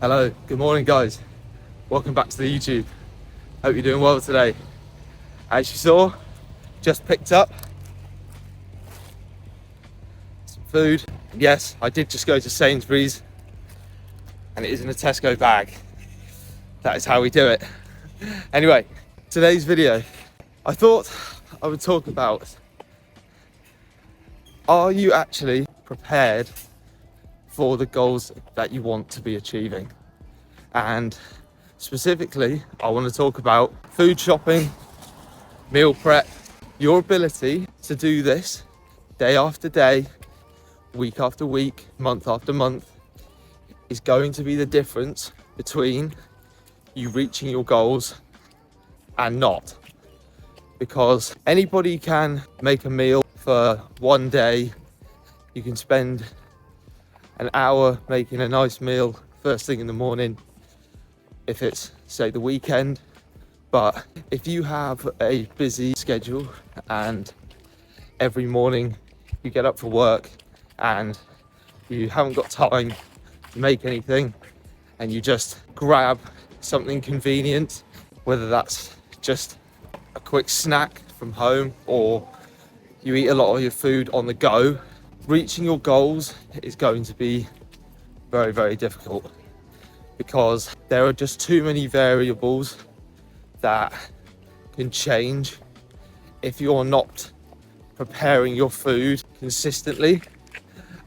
Hello, good morning guys. Welcome back to the YouTube. Hope you're doing well today. As you saw, just picked up some food. And yes, I did just go to Sainsbury's and it is in a Tesco bag. That is how we do it. Anyway, today's video, I thought I would talk about, are you actually prepared for the goals that you want to be achieving? And specifically, I want to talk about food shopping, meal prep. Your ability to do this day after day, week after week, month after month is going to be the difference between you reaching your goals and not. Because anybody can make a meal for one day. You can spend an hour making a nice meal first thing in the morning if it's, say, the weekend. But if you have a busy schedule and every morning you get up for work and you haven't got time to make anything and you just grab something convenient, whether that's just a quick snack from home or you eat a lot of your food on the go, reaching your goals is going to be very, very difficult, because there are just too many variables that can change if you're not preparing your food consistently.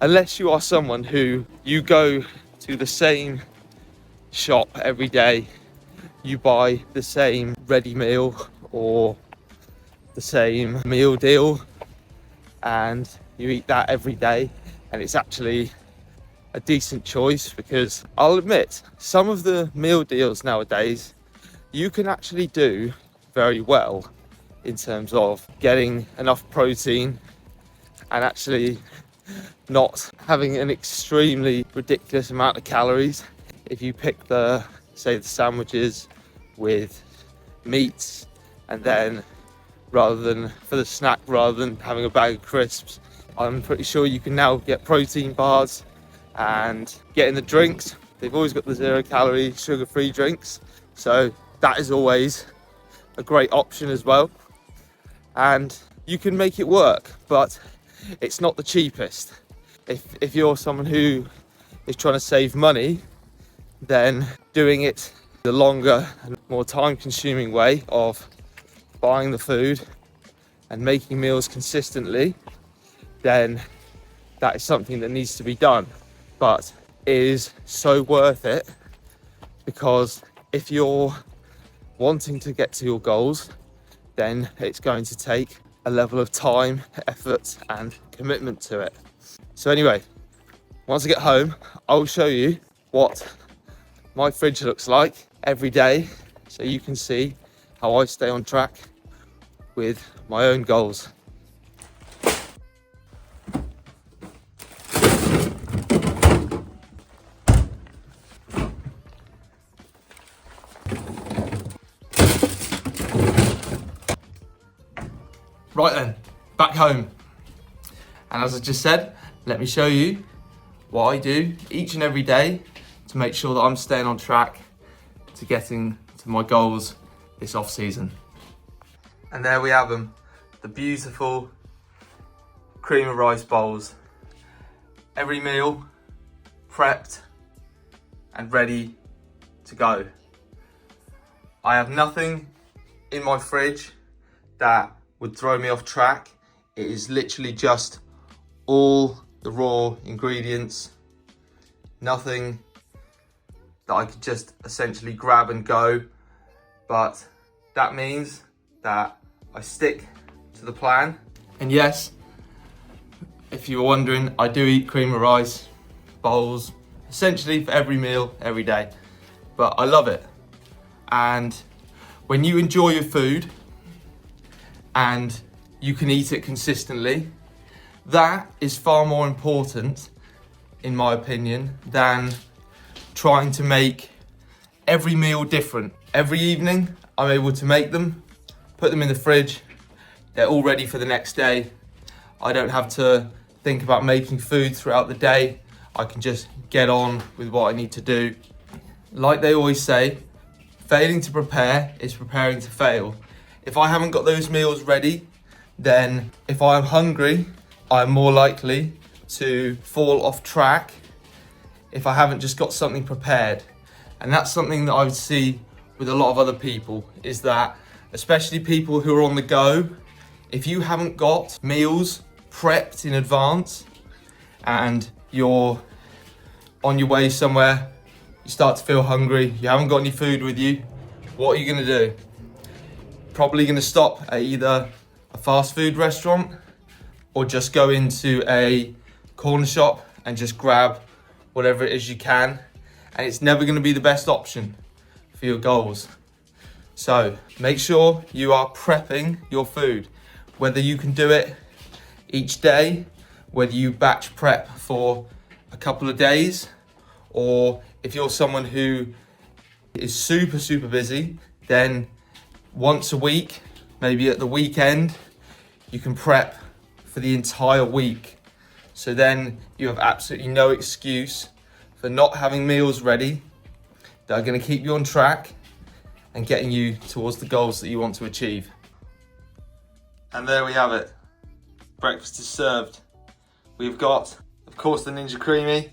Unless you are someone who you go to the same shop every day, you buy the same ready meal or the same meal deal and you eat that every day, and it's actually a decent choice. Because I'll admit, some of the meal deals nowadays you can actually do very well in terms of getting enough protein and actually not having an extremely ridiculous amount of calories. If you pick the sandwiches with meats, and then rather than having a bag of crisps, I'm pretty sure you can now get protein bars and get in the drinks. They've always got the 0-calorie, sugar-free drinks, so that is always a great option as well. And you can make it work, but it's not the cheapest. If you're someone who is trying to save money, then doing it the longer and more time-consuming way of buying the food and making meals consistently, then that is something that needs to be done. But it is so worth it, because if you're wanting to get to your goals, then it's going to take a level of time, effort and commitment to it. So anyway, once I get home, I'll show you what my fridge looks like every day, so you can see how I stay on track with my own goals. Right then, back home. And as I just said, let me show you what I do each and every day to make sure that I'm staying on track to getting to my goals this off season. And there we have them, the beautiful cream of rice bowls. Every meal prepped and ready to go. I have nothing in my fridge that would throw me off track. It is literally just all the raw ingredients, nothing that I could just essentially grab and go. But that means that I stick to the plan. And yes, if you were wondering, I do eat cream of rice bowls essentially for every meal, every day. But I love it. And when you enjoy your food and you can eat it consistently. That is far more important, in my opinion, than trying to make every meal different. Every evening, I'm able to make them, put them in the fridge, they're all ready for the next day. I don't have to think about making food throughout the day. I can just get on with what I need to do. Like they always say, failing to prepare is preparing to fail. If I haven't got those meals ready, then if I'm hungry, I'm more likely to fall off track if I haven't just got something prepared. And that's something that I would see with a lot of other people, is that, especially people who are on the go, if you haven't got meals prepped in advance and you're on your way somewhere, you start to feel hungry, you haven't got any food with you, what are you gonna do? Probably gonna stop at either a fast food restaurant or just go into a corner shop and just grab whatever it is you can. And it's never gonna be the best option for your goals. So make sure you are prepping your food, whether you can do it each day, whether you batch prep for a couple of days, or if you're someone who is super busy, then once a week, maybe at the weekend, you can prep for the entire week. So then you have absolutely no excuse for not having meals ready that are going to keep you on track and getting you towards the goals that you want to achieve. And there we have it. Breakfast is served. We've got, of course, the Ninja Creami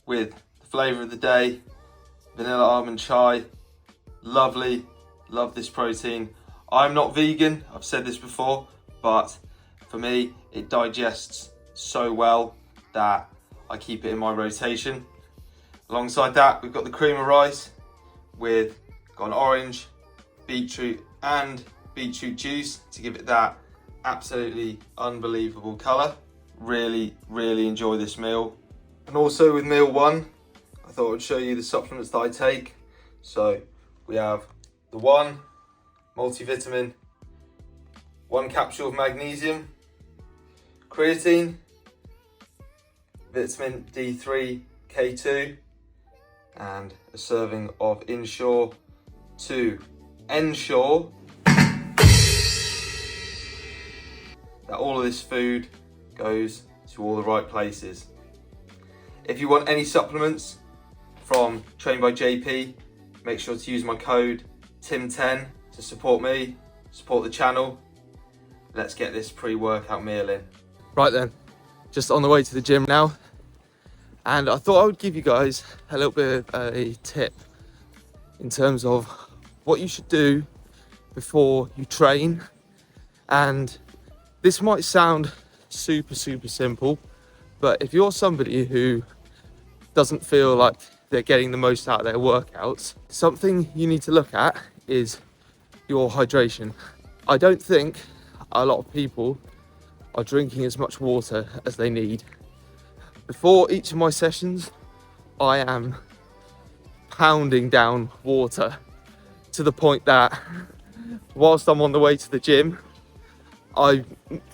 with the flavour of the day, vanilla almond chai. Lovely, love this protein. I'm not vegan, I've said this before, but for me, it digests so well that I keep it in my rotation. Alongside that, we've got the cream of rice with got an orange, beetroot and beetroot juice to give it that absolutely unbelievable colour. Really enjoy this meal. And also with meal one, I thought I'd show you the supplements that I take. So we have the One multivitamin, 1 capsule of magnesium, creatine, vitamin D3, K2, and a serving of Ensure to ensure that all of this food goes to all the right places. If you want any supplements from Trained by JP, make sure to use my code TIM10 to support me, support the channel. Let's get this pre-workout meal in. Right then, just on the way to the gym now, and I thought I would give you guys a little bit of a tip in terms of what you should do before you train. And this might sound super simple, but if you're somebody who doesn't feel like they're getting the most out of their workouts, something you need to look at is your hydration. I don't think a lot of people are drinking as much water as they need. Before each of my sessions, I am pounding down water to the point that whilst I'm on the way to the gym, I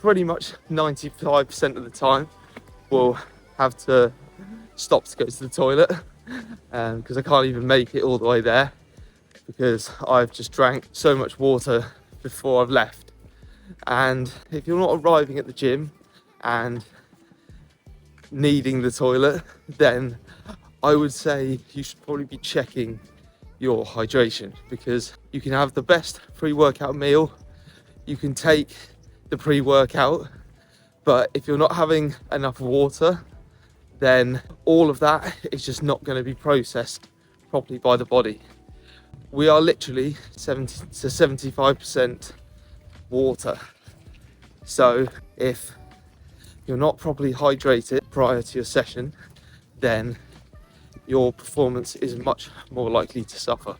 pretty much 95% of the time will have to stop to go to the toilet because I can't even make it all the way there because I've just drank so much water before I've left. And if you're not arriving at the gym and needing the toilet, then I would say you should probably be checking your hydration, because you can have the best pre-workout meal, you can take the pre-workout, but if you're not having enough water, then all of that is just not going to be processed properly by the body. We are literally 70 to 75% water. So if you're not properly hydrated prior to your session, then your performance is much more likely to suffer.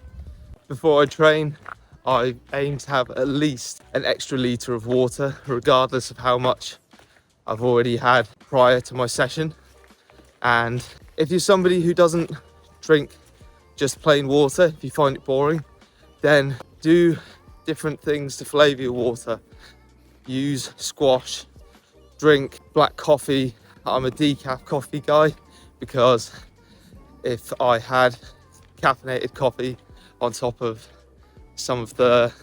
Before I train, I aim to have at least an extra litre of water, regardless of how much I've already had prior to my session. And if you're somebody who doesn't drink just plain water, if you find it boring, then do different things to flavour your water. use squash, drink black coffee. I'm a decaf coffee guy because if I had caffeinated coffee on top of some of the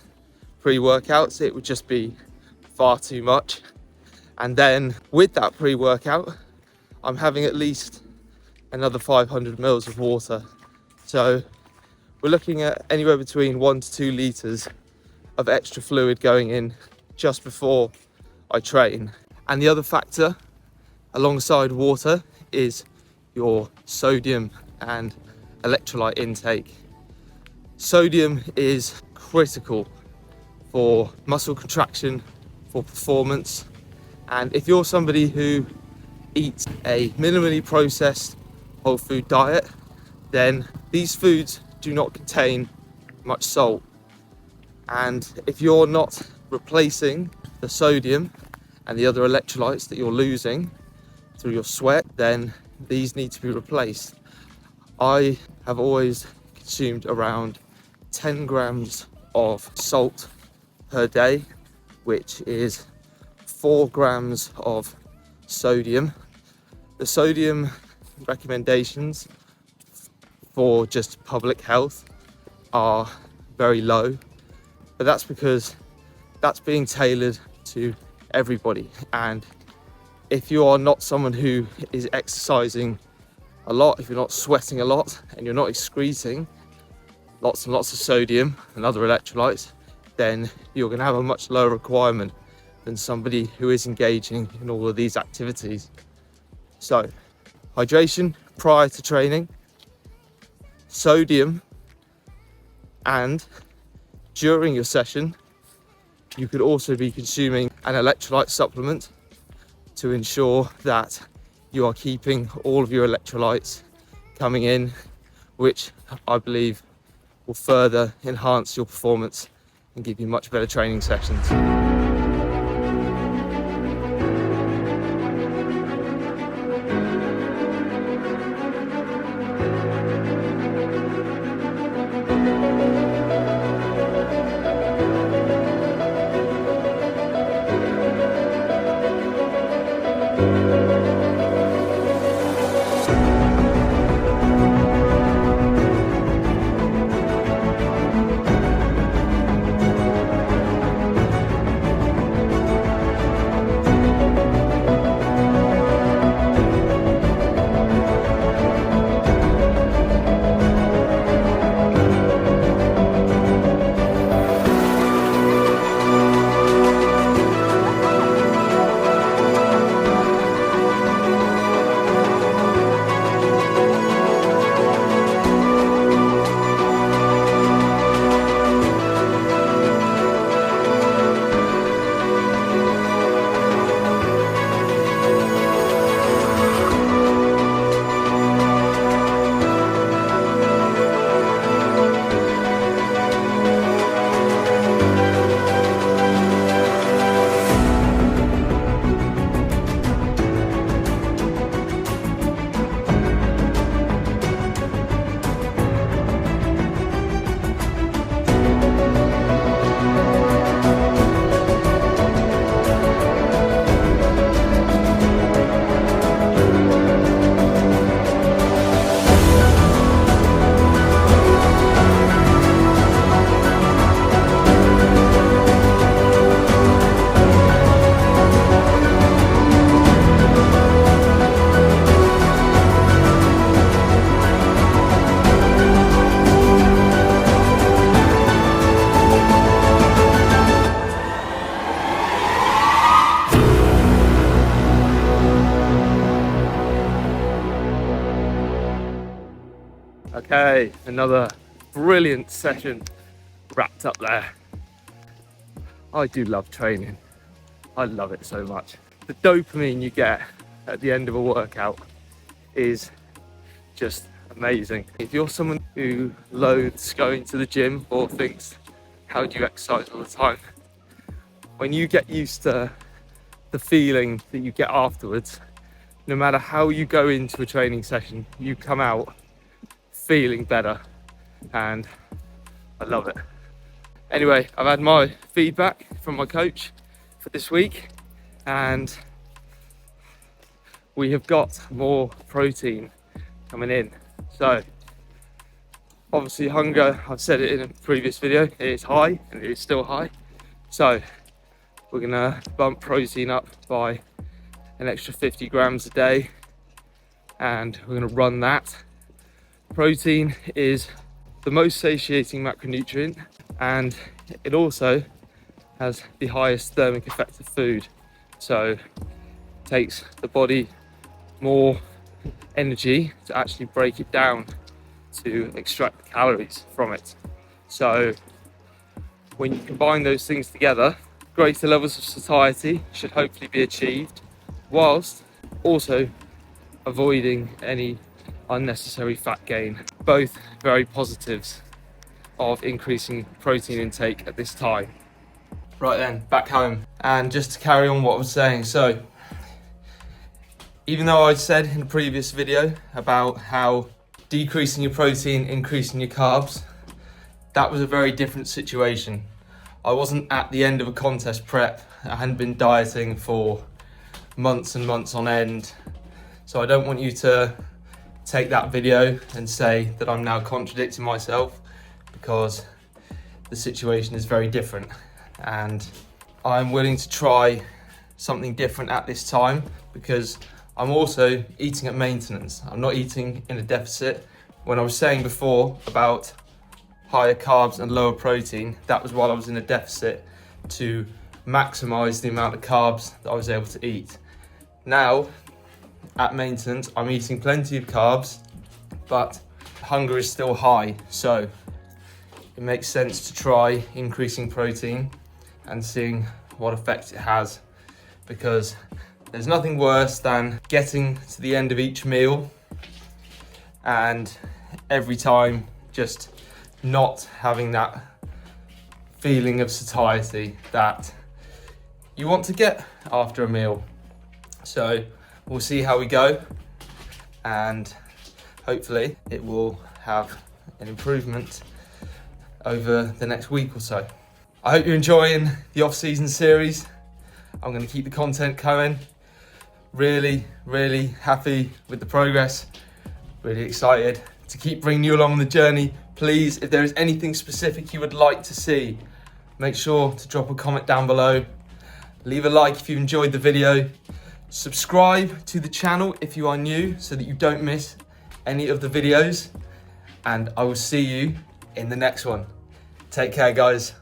pre-workouts, it would just be far too much. And then with that pre-workout, I'm having at least another 500 mils of water. So we're looking at anywhere between 1 to 2 litres of extra fluid going in just before I train. And the other factor alongside water is your sodium and electrolyte intake. Sodium is critical for muscle contraction, for performance. And if you're somebody who eats a minimally processed whole food diet, then these foods do not contain much salt. And if you're not replacing the sodium and the other electrolytes that you're losing through your sweat, then these need to be replaced. I have always consumed around 10 grams of salt per day, which is 4 grams of sodium. The sodium recommendations for just public health are very low, but that's because that's being tailored to everybody. And if you are not someone who is exercising a lot, if you're not sweating a lot and you're not excreting lots and lots of sodium and other electrolytes, then you're going to have a much lower requirement than somebody who is engaging in all of these activities. So, hydration prior to training, sodium, and during your session, you could also be consuming an electrolyte supplement to ensure that you are keeping all of your electrolytes coming in, which I believe will further enhance your performance and give you much better training sessions. Okay, another brilliant session wrapped up there. I do love training. I love it so much. The dopamine you get at the end of a workout is just amazing. If you're someone who loathes going to the gym or thinks, how do you exercise all the time? When you get used to the feeling that you get afterwards, no matter how you go into a training session, you come out feeling better, and I love it. Anyway, I've had my feedback from my coach. for this week, and we have got more protein coming in. So obviously hunger, I've said it in a previous video, it is high and it is still high. So we're gonna bump protein up by an extra 50 grams a day, and we're gonna run that. Protein is the most satiating macronutrient, and it also has the highest thermic effect of food. So it takes the body more energy to actually break it down to extract the calories from it. So when you combine those things together, greater levels of satiety should hopefully be achieved, whilst also avoiding any unnecessary fat gain. Both very positives of increasing protein intake at this time. Right then, back home. And just to carry on what I was saying, so even though I said in a previous video about how decreasing your protein, increasing your carbs, that was a very different situation. I wasn't at the end of a contest prep. I hadn't been dieting for months and months on end. So I don't want you to take that video and say that I'm now contradicting myself, because the situation is very different. And I'm willing to try something different at this time, because I'm also eating at maintenance. I'm not eating in a deficit. When I was saying before about higher carbs and lower protein, that was while I was in a deficit to maximize the amount of carbs that I was able to eat. Now, at maintenance, I'm eating plenty of carbs, but hunger is still high. So it makes sense to try increasing protein and seeing what effect it has, because there's nothing worse than getting to the end of each meal and every time just not having that feeling of satiety that you want to get after a meal. So we'll see how we go, and hopefully it will have an improvement over the next week or so. I hope you're enjoying the off-season series. I'm going to keep the content coming. Really, really happy with the progress. Really excited to keep bringing you along the journey. Please, if there is anything specific you would like to see, make sure to drop a comment down below. Leave a like if you enjoyed the video. Subscribe to the channel if you are new so that you don't miss any of the videos. And I will see you in the next one. Take care, guys.